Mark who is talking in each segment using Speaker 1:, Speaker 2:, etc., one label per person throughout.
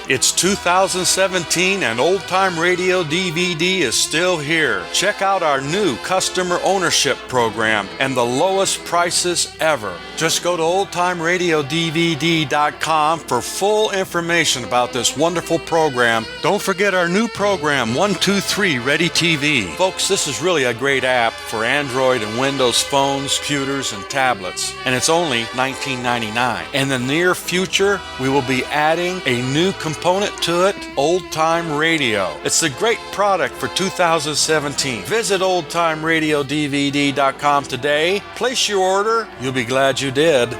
Speaker 1: It's 2017 and Old Time Radio DVD is still here. Check out our new customer ownership program and the lowest prices ever. Just go to oldtimeradiodvd.com for full information about this wonderful program. Don't forget our new program, 123 Ready TV. Folks, this is really a great app for Android and Windows phones, computers, and tablets. And it's only $19.99. In the near future, we will be adding a new component to it, Old Time Radio. It's a great product for 2017. Visit oldtimeradiodvd.com today. Place your order. You'll be glad you did.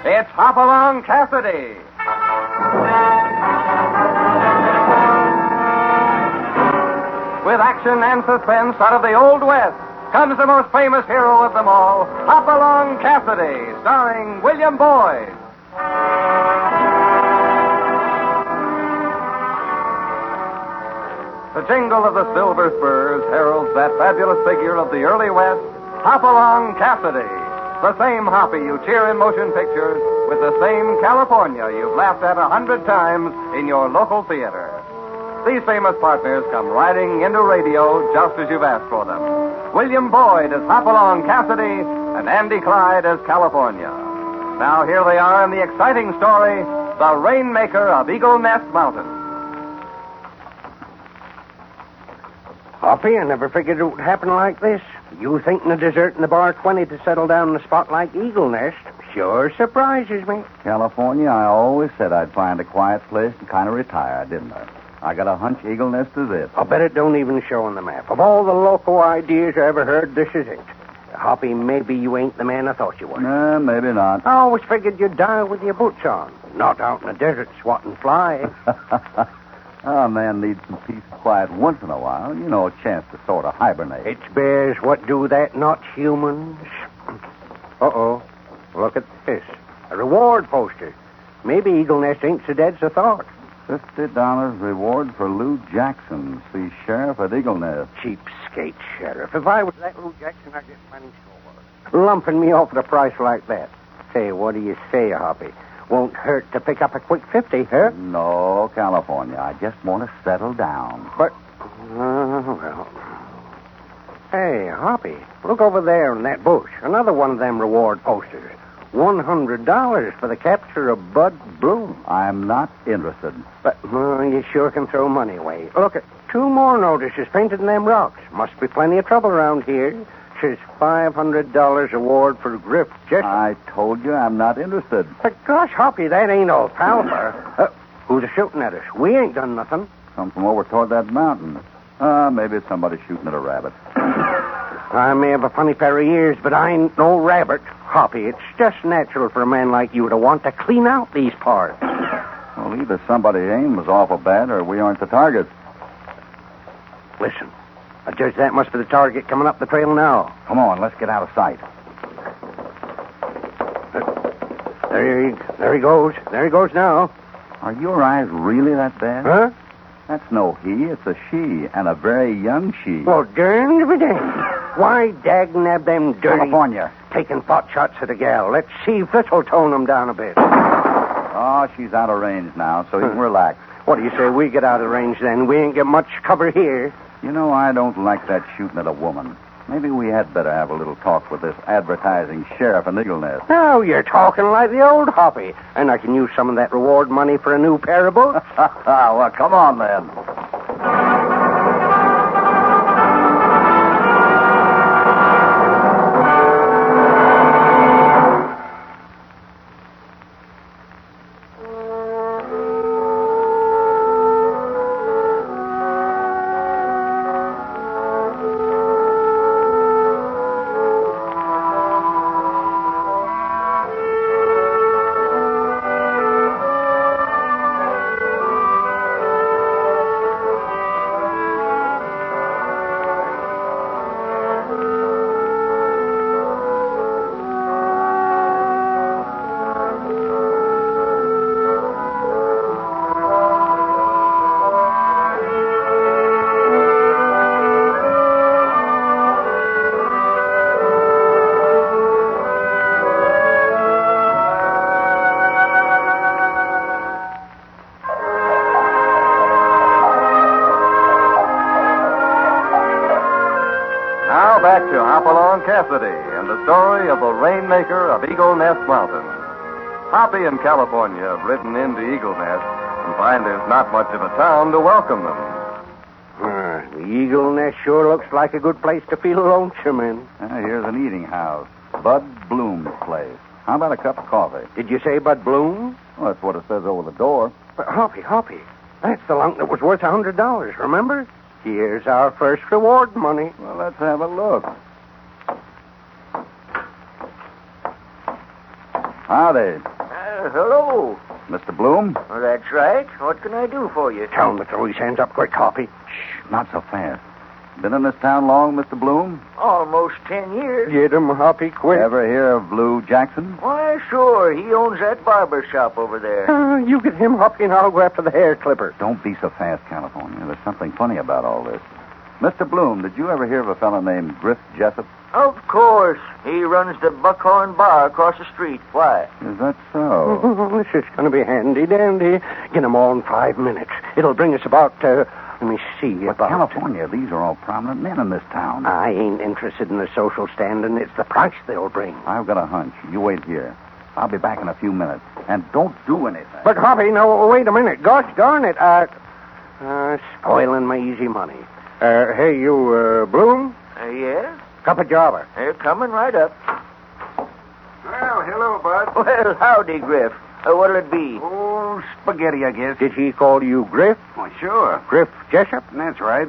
Speaker 2: It's Hopalong Cassidy. With action and suspense out of the Old West comes the most famous hero of them all, Hopalong Cassidy, starring William Boyd. The jingle of the silver spurs heralds that fabulous figure of the early West, Hopalong Cassidy. The same Hoppy you cheer in motion pictures with the same California you've laughed at 100 times in your local theater. These famous partners come riding into radio just as you've asked for them. William Boyd as Hopalong Cassidy and Andy Clyde as California. Now here they are in the exciting story, The Rainmaker of Eagle Nest Mountain.
Speaker 3: Hoppy, I never figured it would happen like this. You thinking of deserting the Bar 20 to settle down in a spot like Eagle Nest sure surprises me.
Speaker 4: California, I always said I'd find a quiet place and kind of retire, didn't I? I got a hunch Eagle Nest is it.
Speaker 3: I'll bet it don't even show on the map. Of all the local ideas I ever heard, this is it. Hoppy, maybe you ain't the man I thought you were.
Speaker 4: Maybe not.
Speaker 3: I always figured you'd die with your boots on, not out in the desert swatting flies.
Speaker 4: A man needs some peace and quiet once in a while. You know, a chance to sort of hibernate.
Speaker 3: It's bears what do that, not humans. Uh-oh. Look at this. A reward poster. Maybe Eagle Nest ain't so dead as I thought.
Speaker 4: $50 reward for Lou Jackson. See sheriff at Eagle Nest.
Speaker 3: Cheapskate sheriff. If I was that Lou Jackson, I'd get money over. Lumping me off at a price like that. Say, what do you say, Hoppy? Won't hurt to pick up a quick 50, huh?
Speaker 4: No, California. I just want to settle down.
Speaker 3: But, well. Hey, Hoppy, look over there in that bush. Another one of them reward posters. $100 for the capture of Bud Bloom.
Speaker 4: I'm not interested.
Speaker 3: But you sure can throw money away. Look at 2 more notices painted in them rocks. Must be plenty of trouble around here. Says $500 award for Griff Jessup.
Speaker 4: I told you I'm not interested.
Speaker 3: But gosh, Hoppy, that ain't all palper. Who's shooting at us? We ain't done nothing.
Speaker 4: Come from over toward that mountain. Maybe it's somebody shooting at a rabbit.
Speaker 3: I may have a funny pair of ears, but I ain't no rabbit. Hoppy, it's just natural for a man like you to want to clean out these parts.
Speaker 4: Well, either somebody's aim was awful bad or we aren't the target.
Speaker 3: Listen, I judge that must be the target coming up the trail now.
Speaker 4: Come on, let's get out of sight.
Speaker 3: There he goes. There he goes now.
Speaker 4: Are your eyes really that bad?
Speaker 3: Huh?
Speaker 4: That's no he, it's a she, and a very young she.
Speaker 3: Well, darn be damned. Why, dagnab them dirty...
Speaker 4: California.
Speaker 3: Taking pot shots at a gal. Let's see if this'll tone them down a bit.
Speaker 4: Oh, she's out of range now, so you can relax.
Speaker 3: What do you say we get out of range then? We ain't get much cover here.
Speaker 4: You know, I don't like that shooting at a woman. Maybe we had better have a little talk with this advertising sheriff in Eagle Nest.
Speaker 3: Oh, you're talking like the old Hoppy. And I can use some of that reward money for a new pair of boots.
Speaker 4: Well, come on, then.
Speaker 2: back to Hopalong, Cassidy, and the story of the Rainmaker of Eagle Nest Mountain. Hoppy and California have ridden into Eagle Nest and find there's not much of a town to welcome them.
Speaker 3: The Eagle Nest sure looks like a good place to feel lonesome in.
Speaker 4: Here's an eating house. Bud Bloom's place. How about a cup of coffee?
Speaker 3: Did you say Bud Bloom?
Speaker 4: Well, that's what it says over the door.
Speaker 3: But Hoppy, that's the lunk that was worth $100, remember? Here's our first reward money.
Speaker 4: Well, let's have a look. Howdy.
Speaker 5: Hello.
Speaker 4: Mr. Bloom?
Speaker 5: Well, that's right. What can I do for you?
Speaker 3: Tell him to throw his hands up quick, Hoppy.
Speaker 4: Shh, not so fast. Been in this town long, Mr. Bloom?
Speaker 5: Almost 10 years.
Speaker 3: Get him, Hoppy, quick.
Speaker 4: Ever hear of Blue Jackson?
Speaker 5: Why, sure. He owns that barber shop over there.
Speaker 3: You get him, Hoppy, and I'll go after the hair clipper.
Speaker 4: Don't be so fast, California. There's something funny about all this. Mr. Bloom, did you ever hear of a fellow named Griff Jessup?
Speaker 5: Of course. He runs the Buckhorn Bar across the street. Why?
Speaker 4: Is that so?
Speaker 3: This is going to be handy-dandy. Get 'em all in 5 minutes. It'll bring us about, let me see,
Speaker 4: But
Speaker 3: about...
Speaker 4: California, these are all prominent men in this town.
Speaker 3: I ain't interested in the social standing. It's the price they'll bring.
Speaker 4: I've got a hunch. You wait here. I'll be back in a few minutes. And don't do anything.
Speaker 3: But, Hoppy, no, wait a minute. Gosh darn it. Spoiling my easy money. Hey, you, Bloom?
Speaker 5: Yeah?
Speaker 3: Cup of jobber.
Speaker 5: They're coming right up.
Speaker 6: Well, hello, Bud.
Speaker 5: Well, howdy, Griff. What'll it be?
Speaker 6: Oh, spaghetti, I guess.
Speaker 3: Did he call you Griff?
Speaker 6: Well, sure.
Speaker 3: Griff Jessup?
Speaker 6: That's right.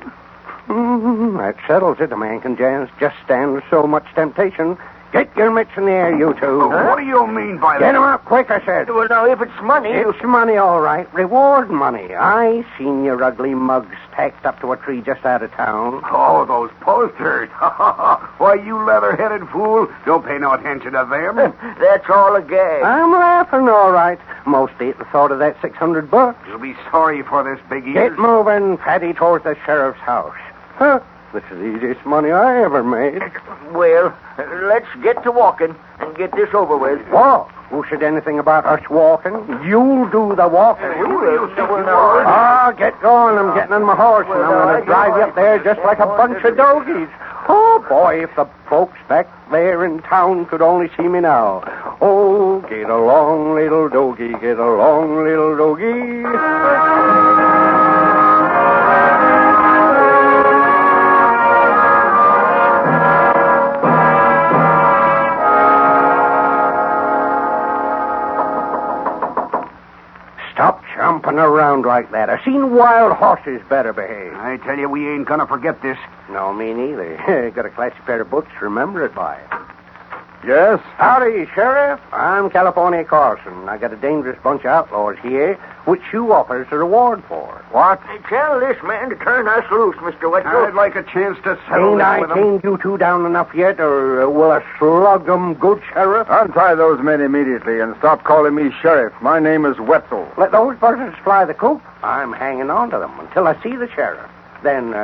Speaker 3: That settles it. A man can just stand so much temptation. Get your mitts in the air, you two.
Speaker 6: What do you mean by
Speaker 3: Get
Speaker 6: that?
Speaker 3: 'em up quick, I said.
Speaker 5: Well, now, if it's money...
Speaker 3: It's money, all right. Reward money. I seen your ugly mugs tacked up to a tree just out of town.
Speaker 6: Oh, those posters. Why, you leather-headed fool. Don't pay no attention to them.
Speaker 5: That's all a gag.
Speaker 3: I'm laughing, all right. Mostly at the thought of that $600.
Speaker 6: You'll be sorry for this, Big
Speaker 3: Get
Speaker 6: Ears.
Speaker 3: moving, Fatty, towards the sheriff's house. Huh? This is the easiest money I ever made.
Speaker 5: Well, let's get to walking and get this over with.
Speaker 3: Walk? Who said anything about us walking? You'll do the walking.
Speaker 5: We will. Well, now,
Speaker 3: Ah, get going. I'm getting on my horse, and I'm going to drive you up there just like a bunch of dogies. Oh, boy, if the folks back there in town could only see me now. Oh, get along, little doggie, get along, little doggie. Stop chomping around like that. I've seen wild horses better behave.
Speaker 6: I tell you, we ain't gonna forget this.
Speaker 3: No, me neither. Got a classy pair of books to remember it by.
Speaker 1: Yes?
Speaker 3: Howdy, Sheriff. I'm California Carson. I got a dangerous bunch of outlaws here, which you offers a reward for.
Speaker 6: What?
Speaker 5: tell this man to turn us loose, Mr. Wetzel.
Speaker 6: I'd like a chance to settle
Speaker 3: Ain't
Speaker 6: this
Speaker 3: I
Speaker 6: with 'em.
Speaker 3: tamed you two down enough yet, or will I slug 'em good, Sheriff?
Speaker 7: Untie those men immediately and stop calling me sheriff. My name is Wetzel.
Speaker 3: Let those buzzards fly the coop. I'm hanging on to them until I see the sheriff. Then,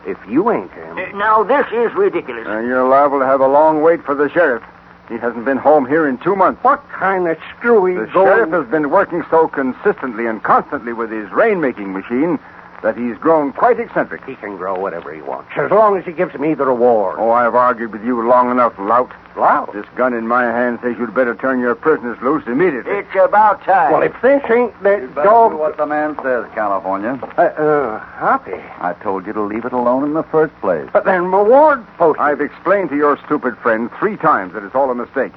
Speaker 3: if you ain't him...
Speaker 5: Now, this is ridiculous.
Speaker 7: You're liable to have a long wait for the sheriff. He hasn't been home here in 2 months.
Speaker 3: What kind of screwy
Speaker 7: The
Speaker 3: going...
Speaker 7: sheriff has been working so consistently and constantly with his rain-making machine that he's grown quite eccentric.
Speaker 3: He can grow whatever he wants, as long as he gives me the reward.
Speaker 7: Oh, I've argued with you long enough, lout.
Speaker 3: Loud.
Speaker 7: This gun in my hand says you'd better turn your prisoners loose immediately.
Speaker 5: It's about time.
Speaker 3: Well, if this ain't that
Speaker 4: Better
Speaker 3: dog...
Speaker 4: do what the man says, California.
Speaker 3: Hoppy.
Speaker 4: I told you to leave it alone in the first place.
Speaker 3: But then reward post.
Speaker 7: I've explained to your stupid friend 3 times that it's all a mistake.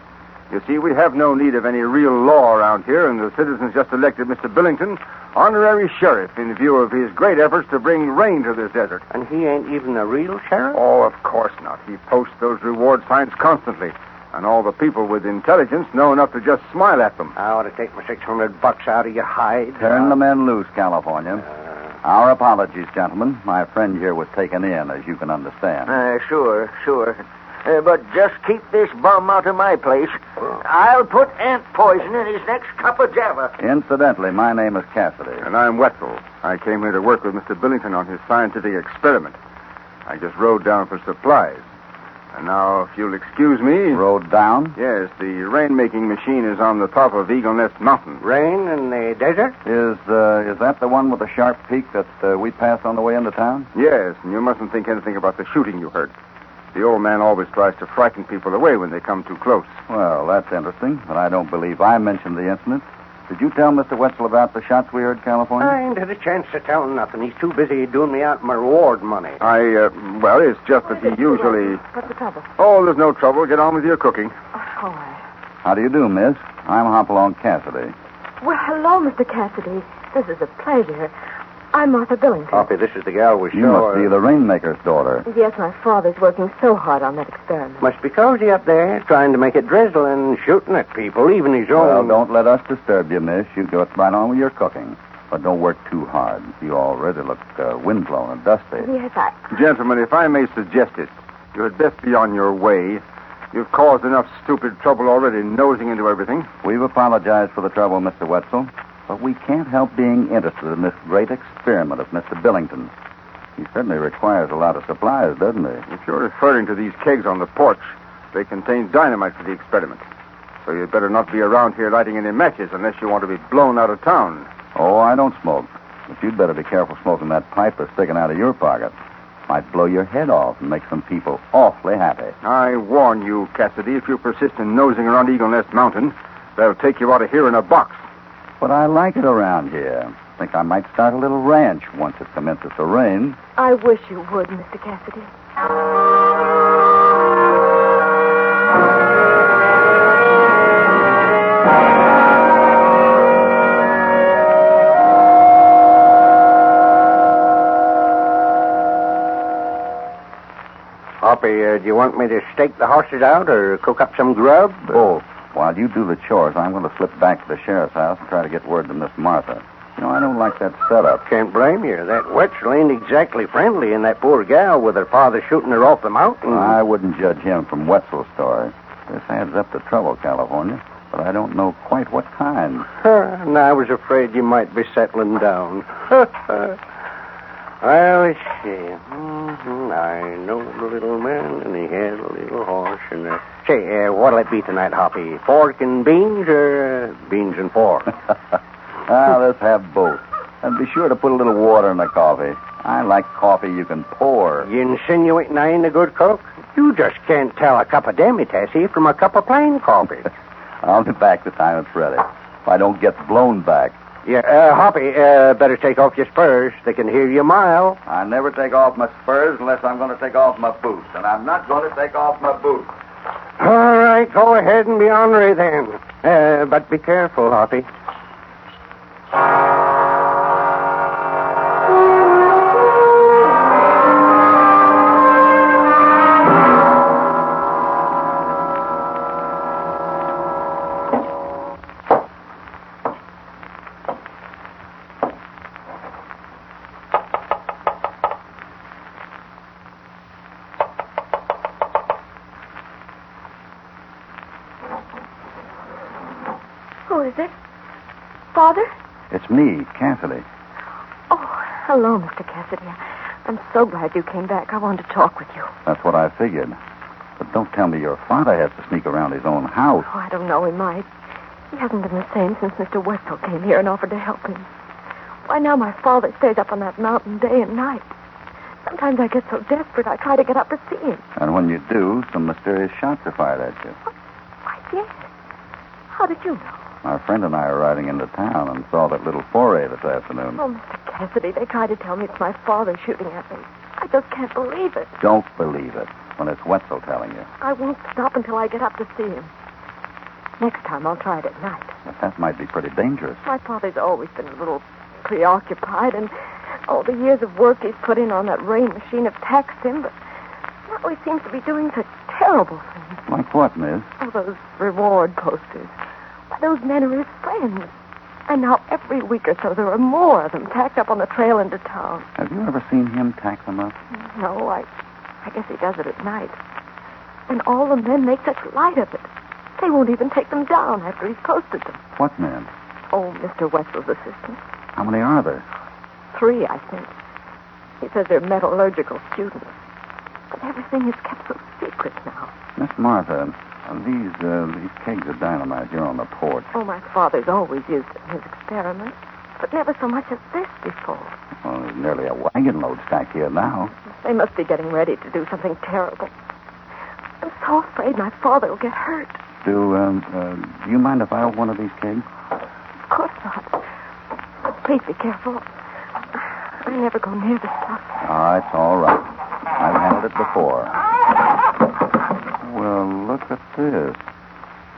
Speaker 7: You see, we have no need of any real law around here, and the citizens just elected Mr. Billington honorary sheriff in view of his great efforts to bring rain to this desert.
Speaker 3: And he ain't even a real sheriff?
Speaker 7: Oh, of course not. He posts those reward signs constantly, and all the people with intelligence know enough to just smile at them.
Speaker 3: I ought to take my $600 out of your hide.
Speaker 4: Turn the men loose, California. Our apologies, gentlemen. My friend here was taken in, as you can understand.
Speaker 5: Sure. But just keep this bum out of my place. I'll put ant poison in his next cup of java.
Speaker 4: Incidentally, my name is Cassidy.
Speaker 7: And I'm Wetzel. I came here to work with Mr. Billington on his scientific experiment. I just rode down for supplies. And now, if you'll excuse me...
Speaker 4: Rode down?
Speaker 7: Yes, the rain-making machine is on the top of Eagle Nest Mountain.
Speaker 3: Rain in the desert?
Speaker 4: Is that the one with the sharp peak that we passed on the way into town?
Speaker 7: Yes, and you mustn't think anything about the shooting you heard. The old man always tries to frighten people away when they come too close.
Speaker 4: Well, that's interesting, but I don't believe I mentioned the incident. Did you tell Mr. Wetzel about the shots we heard, California?
Speaker 3: I ain't had a chance to tell him nothing. He's too busy doing me out my reward money.
Speaker 7: Well, it's just that he usually...
Speaker 8: What's the trouble?
Speaker 7: Oh, there's no trouble. Get on with your cooking.
Speaker 8: All right.
Speaker 4: How do you do, miss? I'm Hopalong Cassidy.
Speaker 8: Well, hello, Mr. Cassidy. This is a pleasure. I'm Martha Billington.
Speaker 3: Hoppy, this is the gal we
Speaker 4: You
Speaker 3: saw.
Speaker 4: must be the Rainmaker's daughter.
Speaker 8: Yes, my father's working so hard on that experiment.
Speaker 3: Must be cozy up there, trying to make it drizzle and shooting at people, even his
Speaker 4: Well,
Speaker 3: own.
Speaker 4: don't let us disturb you, miss. You go right on with your cooking. But don't work too hard. You already look windblown and dusty.
Speaker 8: Yes,
Speaker 7: Gentlemen, if I may suggest it, you had best be on your way. You've caused enough stupid trouble already nosing into everything.
Speaker 4: We've apologized for the trouble, Mr. Wetzel. But we can't help being interested in this great experiment of Mr. Billington. He certainly requires a lot of supplies, doesn't he?
Speaker 7: If you're referring to these kegs on the porch, they contain dynamite for the experiment. So you'd better not be around here lighting any matches unless you want to be blown out of town.
Speaker 4: Oh, I don't smoke. But you'd better be careful smoking that pipe that's sticking out of your pocket. Might blow your head off and make some people awfully happy.
Speaker 7: I warn you, Cassidy, if you persist in nosing around Eagle Nest Mountain, they'll take you out of here in a box.
Speaker 4: But I like it around here. Think I might start a little ranch once it commences to rain.
Speaker 8: I wish you would, Mr. Cassidy.
Speaker 3: Hoppy, do you want me to stake the horses out or cook up some grub?
Speaker 4: Both. While you do the chores, I'm going to slip back to the sheriff's house and try to get word to Miss Martha. You know, I don't like that setup.
Speaker 3: Can't blame you. That Wetzel ain't exactly friendly, and that poor gal with her father shooting her off the mountain.
Speaker 4: I wouldn't judge him from Wetzel's story. This adds up to trouble, California, but I don't know quite what kind.
Speaker 3: And I was afraid you might be settling down. Well, let's see. I know the little man, and he had a little horse. And say, what'll it be tonight, Hoppy? Pork and beans, or beans and pork?
Speaker 4: Let's have both. And be sure to put a little water in the coffee. I like coffee you can pour.
Speaker 3: You insinuating I ain't a good cook? You just can't tell a cup of demi-tassy from a cup of plain coffee.
Speaker 4: I'll be back the time it's ready. If I don't get blown back.
Speaker 3: Yeah, Hoppy, better take off your spurs. They can hear you a mile.
Speaker 4: I never take off my spurs unless I'm going to take off my boots. And I'm not going to take off my boots.
Speaker 3: All right, go ahead and be ornery then. But be careful, Hoppy.
Speaker 8: Who is it? Father?
Speaker 4: It's me, Cassidy.
Speaker 8: Oh, hello, Mr. Cassidy. I'm so glad you came back. I wanted to talk with you.
Speaker 4: That's what I figured. But don't tell me your father has to sneak around his own house.
Speaker 8: Oh, I don't know. He might. He hasn't been the same since Mr. Wetzel came here and offered to help him. Why, now my father stays up on that mountain day and night. Sometimes I get so desperate I try to get up to see him.
Speaker 4: And when you do, some mysterious shots are fired at you.
Speaker 8: Why, yes. How did you know?
Speaker 4: Our friend and I are riding into town and saw that little foray this afternoon.
Speaker 8: Oh, Mr. Cassidy, they tried to tell me it's my father shooting at me. I just can't believe it.
Speaker 4: Don't believe it when it's Wetzel telling you.
Speaker 8: I won't stop until I get up to see him. Next time I'll try it at night.
Speaker 4: But that might be pretty dangerous.
Speaker 8: My father's always been a little preoccupied, and all the years of work he's put in on that rain machine have taxed him, but now he seems to be doing such terrible things.
Speaker 4: Like what, miss?
Speaker 8: Oh, those reward posters. Why, those men are his friends. And now every week or so there are more of them tacked up on the trail into town.
Speaker 4: Have you ever seen him tack them up?
Speaker 8: No, I guess he does it at night. And all the men make such light of it. They won't even take them down after he's posted them.
Speaker 4: What men?
Speaker 8: Oh, Mr. Wetzel's assistants.
Speaker 4: How many are there?
Speaker 8: 3, I think. He says they're metallurgical students. But everything is kept so secret now.
Speaker 4: Miss Martha, these kegs of dynamite here on the porch.
Speaker 8: Oh, my father's always used it in his experiments, but never so much as this before.
Speaker 4: Well, there's nearly a wagon load stacked here now.
Speaker 8: They must be getting ready to do something terrible. I'm so afraid my father will get hurt.
Speaker 4: Do you mind if I have one of these kegs?
Speaker 8: Of course not. But please be careful. I never go near the stuff.
Speaker 4: It's all right. I've handled it before. Well, look at this.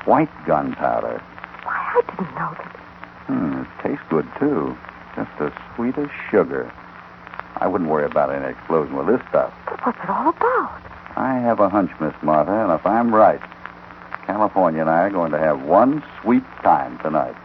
Speaker 4: White gunpowder.
Speaker 8: Why, I didn't know that.
Speaker 4: It tastes good, too. Just as sweet as sugar. I wouldn't worry about any explosion with this stuff.
Speaker 8: But what's it all about?
Speaker 4: I have a hunch, Miss Martha, and if I'm right, California and I are going to have one sweet time tonight.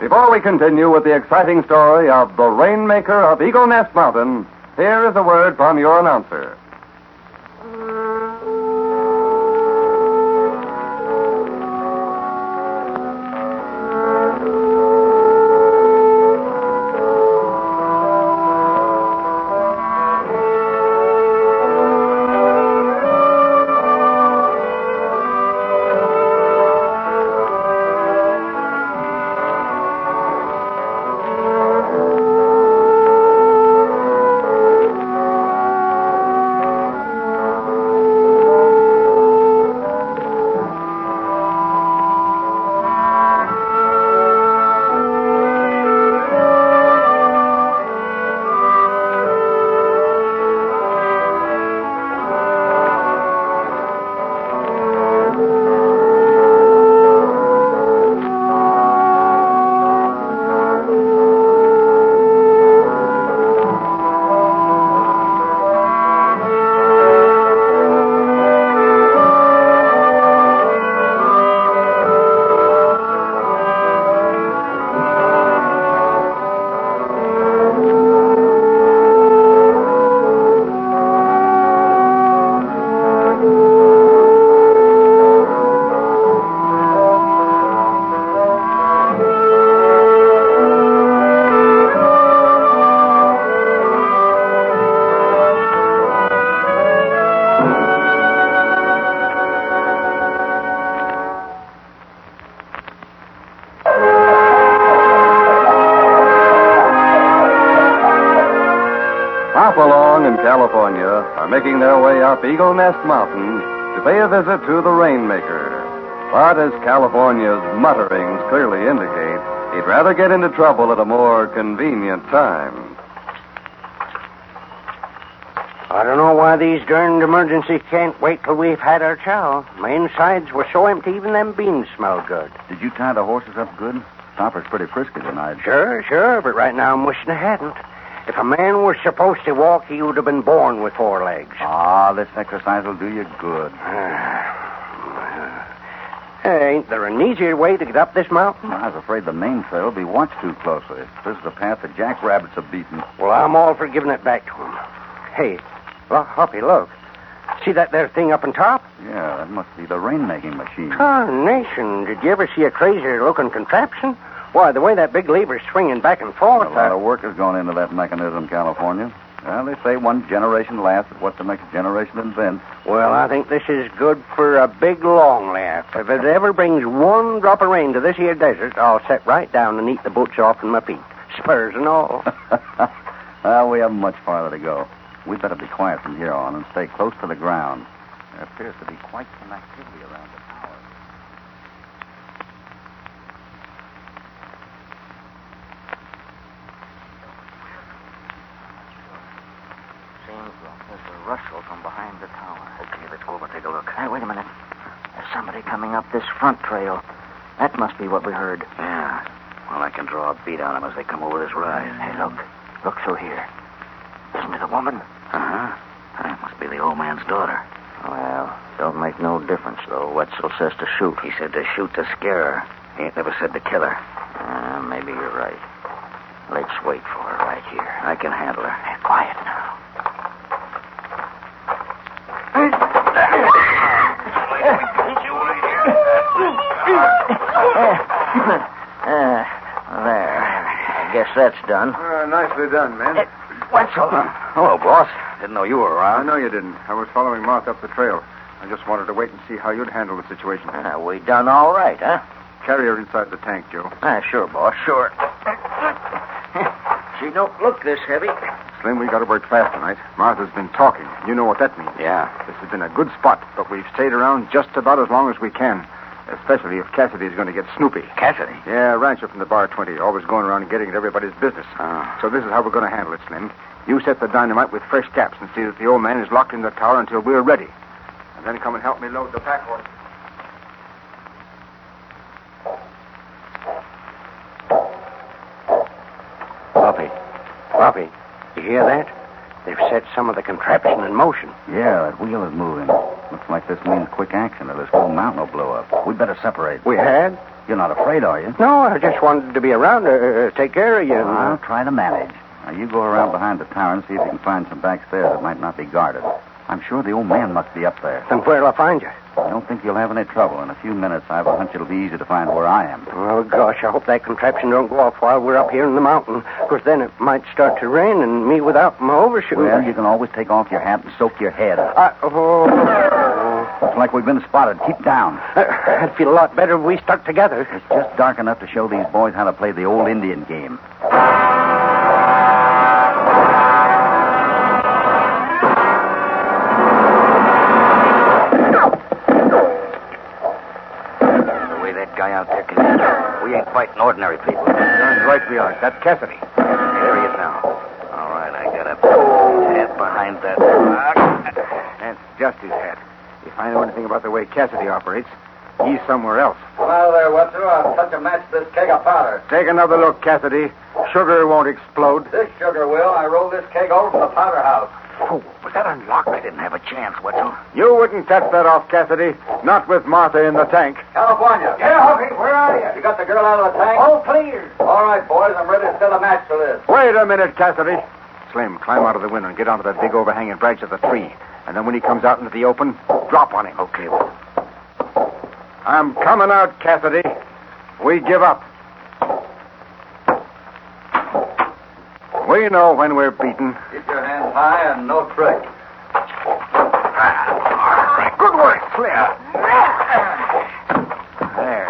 Speaker 2: Before we continue with the exciting story of the Rainmaker of Eagle Nest Mountain, here is a word from your announcer. Hopalong and California are making their way up Eagle Nest Mountain to pay a visit to the Rainmaker. But as California's mutterings clearly indicate, he'd rather get into trouble at a more convenient time.
Speaker 3: I don't know why these darned emergencies can't wait till we've had our chow. My insides were so empty, even them beans smelled good.
Speaker 4: Did you tie the horses up good? Topper's pretty frisky tonight.
Speaker 3: Sure, but right now I'm wishing I hadn't. If a man were supposed to walk, he would have been born with 4 legs.
Speaker 4: This exercise will do you good.
Speaker 3: Ain't there an easier way to get up this mountain?
Speaker 4: I was afraid the main trail would be watched too closely. This is the path the jackrabbits have beaten.
Speaker 3: Well, I'm all for giving it back to him. Hey, Hoppy, look. See that there thing up on top?
Speaker 4: Yeah, that must be the rain-making machine.
Speaker 3: Carnation, did you ever see a crazier-looking contraption? Why, the way that big lever's swinging back and forth...
Speaker 4: A lot of work has gone into that mechanism, California. Well, they say one generation laughs at what the next generation invents.
Speaker 3: Well, I think this is good for a big long laugh. If it ever brings one drop of rain to this here desert, I'll sit right down and eat the boots off in my feet. Spurs and all.
Speaker 4: Well, we haven't much farther to go. We'd better be quiet from here on and stay close to the ground. There appears to be quite some activity around the tower.
Speaker 5: Seems like there's a rustle from behind the tower. Okay, let's go over and take a look. Hey, wait a minute. There's somebody coming up this front trail. That must be what we heard. Yeah. Well, I can draw a bead on them as they come over this rise. Hey, look. Look through here. Isn't it a woman? Uh-huh. That must be the old man's daughter. Well, don't make no difference, though. Wetzel says to shoot. He said to shoot to scare her. He ain't never said to kill her. Maybe you're right. Let's wait for her right here. I can handle her. Hey, quiet now. There. I guess that's done.
Speaker 7: Nicely done, man.
Speaker 5: Wetzel.
Speaker 4: Hello, boss. Didn't know you were
Speaker 7: I
Speaker 4: around.
Speaker 7: know you didn't. I was following Martha up the trail. I just wanted to wait and see how you'd handle the situation.
Speaker 5: We done all right, huh?
Speaker 7: Carry her inside the tank, Joe.
Speaker 5: Sure, boss, sure. She don't look this heavy.
Speaker 7: Slim, we got to work fast tonight. Martha's been talking. You know what that means.
Speaker 5: Yeah.
Speaker 7: This has been a good spot, but we've stayed around just about as long as we can. Especially if Cassidy's going to get snoopy.
Speaker 5: Cassidy?
Speaker 7: Yeah, rancher from the Bar 20, always going around and getting at everybody's business. So this is how we're going to handle it, Slim. You set the dynamite with fresh gaps and see that the old man is locked in the tower until we're ready. And then come and help me load the pack horse.
Speaker 3: Bobby, you hear that? They've set some of the contraption in motion.
Speaker 4: Yeah, that wheel is moving. Looks like this means quick action or this whole mountain will blow up. We'd better separate.
Speaker 3: We had?
Speaker 4: You're not afraid, are you?
Speaker 3: No, I just wanted to be around to take care of you.
Speaker 4: I'll try to manage. Now, you go around behind the tower and see if you can find some back stairs that might not be guarded. I'm sure the old man must be up there.
Speaker 3: Then where'll I find you?
Speaker 4: I don't think you'll have any trouble. In a few minutes, I have a hunch it'll be easy to find where I am.
Speaker 3: Oh, gosh, I hope that contraption don't go off while we're up here in the mountain, because then it might start to rain and me without my overshoes.
Speaker 4: Well, you can always take off your hat and soak your head. Looks like we've been spotted. Keep down.
Speaker 3: I'd feel a lot better if we stuck together.
Speaker 4: It's just dark enough to show these boys how to play the old Indian game.
Speaker 5: We ain't fighting ordinary people.
Speaker 7: Darn right we are. That's Cassidy.
Speaker 5: There he is now. All right, I got his head behind that rock.
Speaker 7: That's just his hat. If I know anything about the way Cassidy operates, he's somewhere else.
Speaker 2: Well, there, Wetzel. I'll touch a match to this keg of powder.
Speaker 7: Take another look, Cassidy. Sugar won't explode.
Speaker 2: This sugar will. I rolled this keg over from the powder house.
Speaker 7: Oh, was that unlocked?
Speaker 5: I didn't have a chance, Wetzel.
Speaker 7: You wouldn't touch that off, Cassidy. Not with Martha in the tank.
Speaker 2: California.
Speaker 3: Yeah, Hoppy, where are you?
Speaker 2: You got the girl out of the tank?
Speaker 3: All clear.
Speaker 2: All right, boys. I'm ready to set a match to this.
Speaker 7: Wait a minute, Cassidy. Slim, climb out of the window and get onto that big overhanging branch of the tree. And then when he comes out into the open, drop on him.
Speaker 5: Okay, well.
Speaker 7: I'm coming out, Cassidy. We give up. We know when we're beaten.
Speaker 2: Keep your hands high and no trick.
Speaker 7: All right. Good work, Slim. There.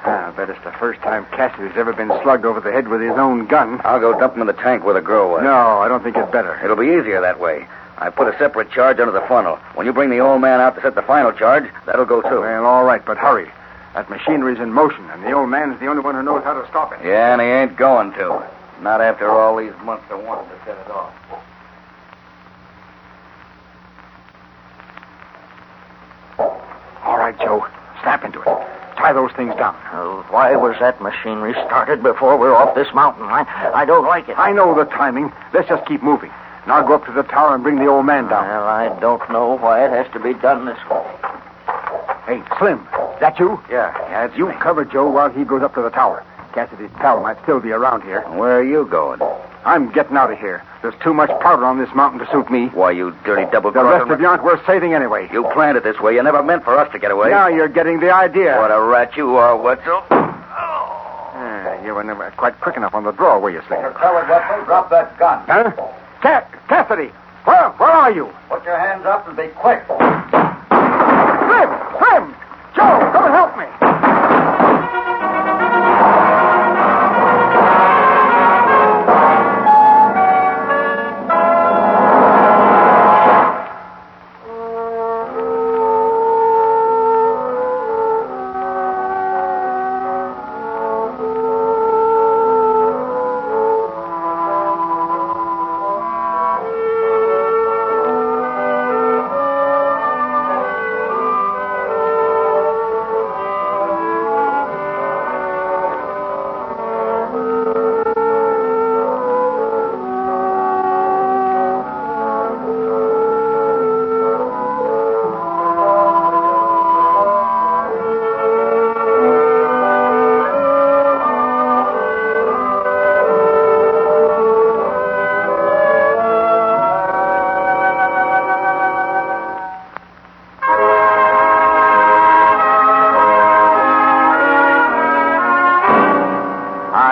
Speaker 7: I bet it's the first time Cassidy's ever been slugged over the head with his own gun.
Speaker 5: I'll go dump him in the tank where the girl was.
Speaker 7: No, I don't think it's better.
Speaker 5: It'll be easier that way. I put a separate charge under the funnel. When you bring the old man out to set the final charge, that'll go too.
Speaker 7: Well, all right, but hurry. That machinery's in motion, and the old man's the only one who knows how to stop it.
Speaker 5: Yeah, and he ain't going to. Not after all these months of wanting to set it off.
Speaker 7: All right, Joe. Snap into it. Tie those things down.
Speaker 5: Why was that machinery started before we're off this mountain? I don't like it.
Speaker 7: I know the timing. Let's just keep moving. And I'll go up to the tower and bring the old man down.
Speaker 5: Well, I don't know why it has to be done this way.
Speaker 7: Hey, Slim, is that you?
Speaker 5: Yeah, it's
Speaker 7: You
Speaker 5: me.
Speaker 7: cover Joe while he goes up to the tower. Cassidy's pal might still be around here.
Speaker 5: Where are you going?
Speaker 7: I'm getting out of here. There's too much powder on this mountain to suit me.
Speaker 5: Why, you dirty
Speaker 7: The
Speaker 5: double-crosser.
Speaker 7: rest of you aren't worth saving anyway.
Speaker 5: You planned it this way. You never meant for us to get away.
Speaker 7: Now you're getting the idea.
Speaker 5: What a rat you are, Wetzel.
Speaker 7: You were never quite quick enough on the draw, were you, Slim?
Speaker 2: You're covered, Wetzel. Drop that gun.
Speaker 7: Huh? Cassidy! Where are you?
Speaker 2: Put your hands up and be quick.
Speaker 7: Slim! Joe, come and help me!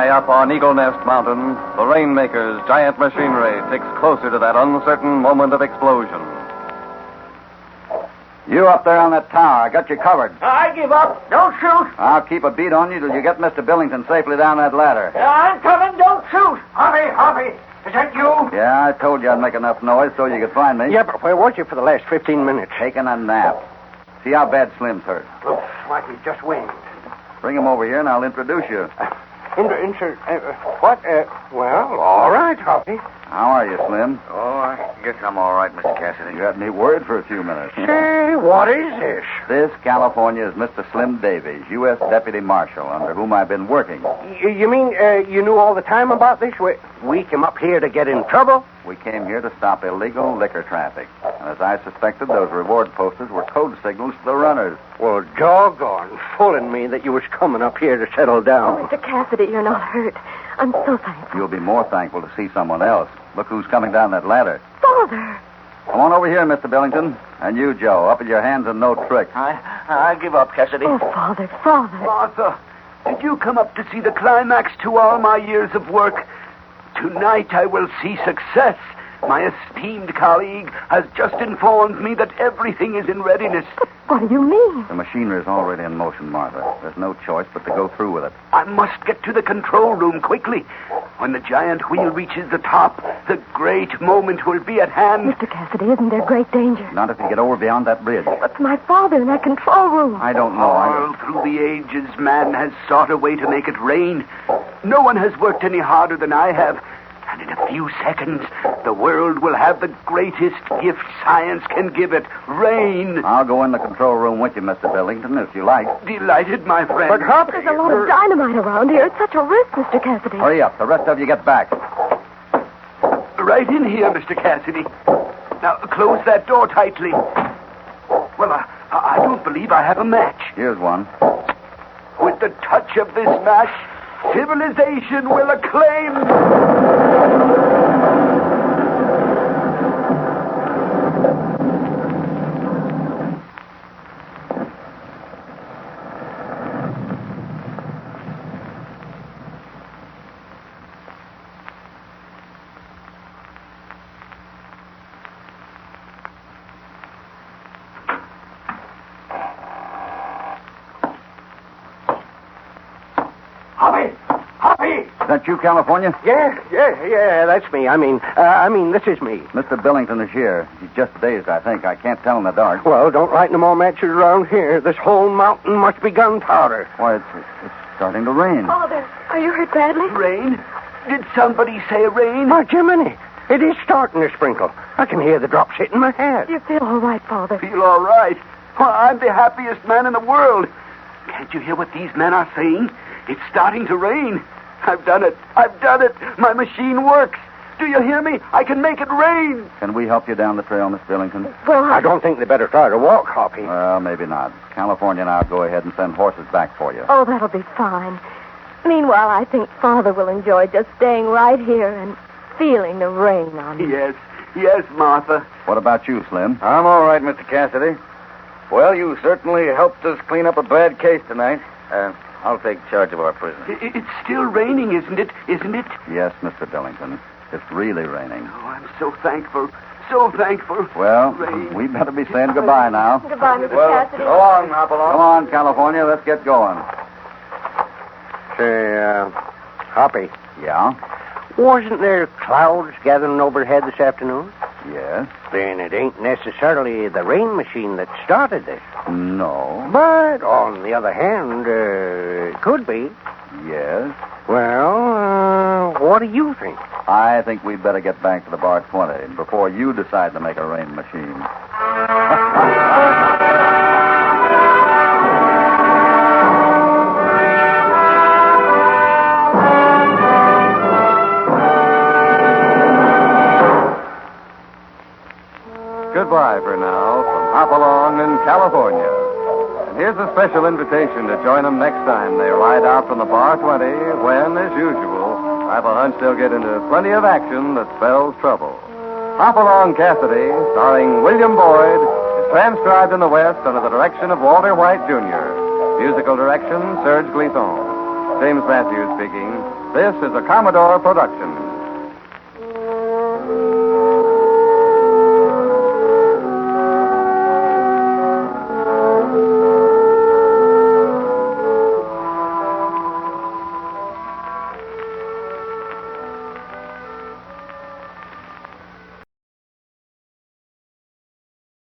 Speaker 9: Up on Eagle Nest Mountain, the Rainmaker's giant machinery ticks closer to that uncertain moment of explosion.
Speaker 4: You up there on that tower. I got you covered.
Speaker 5: I give up. Don't shoot.
Speaker 4: I'll keep a beat on you till you get Mr. Billington safely down that ladder.
Speaker 5: I'm coming. Don't shoot.
Speaker 3: Hoppy, is that you?
Speaker 4: Yeah, I told you I'd make enough noise so you could find me.
Speaker 3: Yeah, but where was you for the last 15 minutes?
Speaker 4: Taking a nap. See how bad Slim's hurt.
Speaker 3: Looks like he just winged.
Speaker 4: Bring him over here and I'll introduce you.
Speaker 3: What? Well, all right, Hoppy.
Speaker 4: How are you, Slim?
Speaker 9: Oh, I guess I'm all right, Mr. Cassidy.
Speaker 4: You had me worried for a few minutes.
Speaker 3: Say, what is this?
Speaker 4: This, California, is Mr. Slim Davies, U.S. Deputy Marshal, under whom I've been working.
Speaker 3: You mean you knew all the time about this? We came up here to get in trouble?
Speaker 4: We came here to stop illegal liquor traffic. And as I suspected, those reward posters were code signals to the runners.
Speaker 3: Well, doggone, fooling me that you was coming up here to settle down.
Speaker 8: Oh, Mr. Cassidy, you're not hurt. I'm so thankful.
Speaker 4: You'll be more thankful to see someone else. Look who's coming down that ladder.
Speaker 8: Father!
Speaker 4: Come on over here, Mr. Billington. And you, Joe, up at your hands and no tricks.
Speaker 5: I give up, Cassidy.
Speaker 8: Oh, Father, Father.
Speaker 6: Martha, did you come up to see the climax to all my years of work? Tonight I will see success. My esteemed colleague has just informed me that everything is in readiness.
Speaker 8: What do you mean?
Speaker 4: The machinery is already in motion, Martha. There's no choice but to go through with it.
Speaker 6: I must get to the control room quickly. When the giant wheel reaches the top, the great moment will be at hand.
Speaker 8: Mr. Cassidy, isn't there great danger?
Speaker 4: Not if you get over beyond that bridge.
Speaker 8: What's my father in that control room?
Speaker 4: I don't know.
Speaker 6: All through the ages, man has sought a way to make it rain. No one has worked any harder than I have. And in a few seconds, the world will have the greatest gift science can give it, rain.
Speaker 4: I'll go in the control room with you, Mr. Billington, if you like.
Speaker 6: Delighted, my friend.
Speaker 3: But, Hoppy,
Speaker 8: There's a lot of dynamite around here. It's such a risk, Mr. Cassidy.
Speaker 4: Hurry up. The rest of you get back.
Speaker 6: Right in here, Mr. Cassidy. Now, close that door tightly. Well, I don't believe I have a match.
Speaker 4: Here's one.
Speaker 6: With the touch of this match, civilization will acclaim. Hoppy!
Speaker 4: Is that you, California?
Speaker 3: Yeah, that's me. I mean, this is me.
Speaker 4: Mr. Billington is here. He's just dazed, I think. I can't tell in the dark.
Speaker 3: Well, don't light no more matches around here. This whole mountain must be gunpowder.
Speaker 4: Why, it's starting to rain.
Speaker 8: Father, are you hurt badly?
Speaker 6: Rain? Did somebody say rain?
Speaker 3: Oh, Jiminy, it is starting to sprinkle. I can hear the drops hitting my head.
Speaker 8: Do you feel all right, Father?
Speaker 6: Feel all right. Well, I'm the happiest man in the world. Can't you hear what these men are saying? It's starting to rain. I've done it. My machine works. Do you hear me? I can make it rain.
Speaker 4: Can we help you down the trail, Miss Billington?
Speaker 8: Well,
Speaker 3: I don't think they better try to walk, Hoppy.
Speaker 4: Well, maybe not. California and I'll go ahead and send horses back for you.
Speaker 8: Oh, that'll be fine. Meanwhile, I think Father will enjoy just staying right here and feeling the rain on him.
Speaker 6: Yes, Martha.
Speaker 4: What about you, Slim?
Speaker 9: I'm all right, Mr. Cassidy. Well, you certainly helped us clean up a bad case tonight. I'll take charge of our prisoner.
Speaker 6: It's still raining, isn't it?
Speaker 4: Yes, Mr. Billington. It's really raining.
Speaker 6: Oh, I'm so thankful. So thankful.
Speaker 4: Well,
Speaker 6: Rain.
Speaker 4: we better be saying goodbye now.
Speaker 8: Goodbye, Mr.
Speaker 9: Well,
Speaker 8: Cassidy.
Speaker 9: go on, Hopalong.
Speaker 4: Come on, California. Let's get going.
Speaker 3: Say, Hoppy,
Speaker 4: Yeah?
Speaker 3: wasn't there clouds gathering overhead this afternoon?
Speaker 4: Yes?
Speaker 3: Then it ain't necessarily the rain machine that started this.
Speaker 4: No?
Speaker 3: But, on the other hand, it could be.
Speaker 4: Yes?
Speaker 3: Well, what do you think?
Speaker 4: I think we'd better get back to the Bar 20 before you decide to make a rain machine.
Speaker 2: Goodbye for now from Hopalong in California. And here's a special invitation to join them next time they ride out from the Bar 20 when, as usual, I have a hunch they'll get into plenty of action that spells trouble. Hopalong Cassidy, starring William Boyd, is transcribed in the West under the direction of Walter White, Jr. Musical direction, Serge Glisson. James Matthews speaking. This is a Commodore production.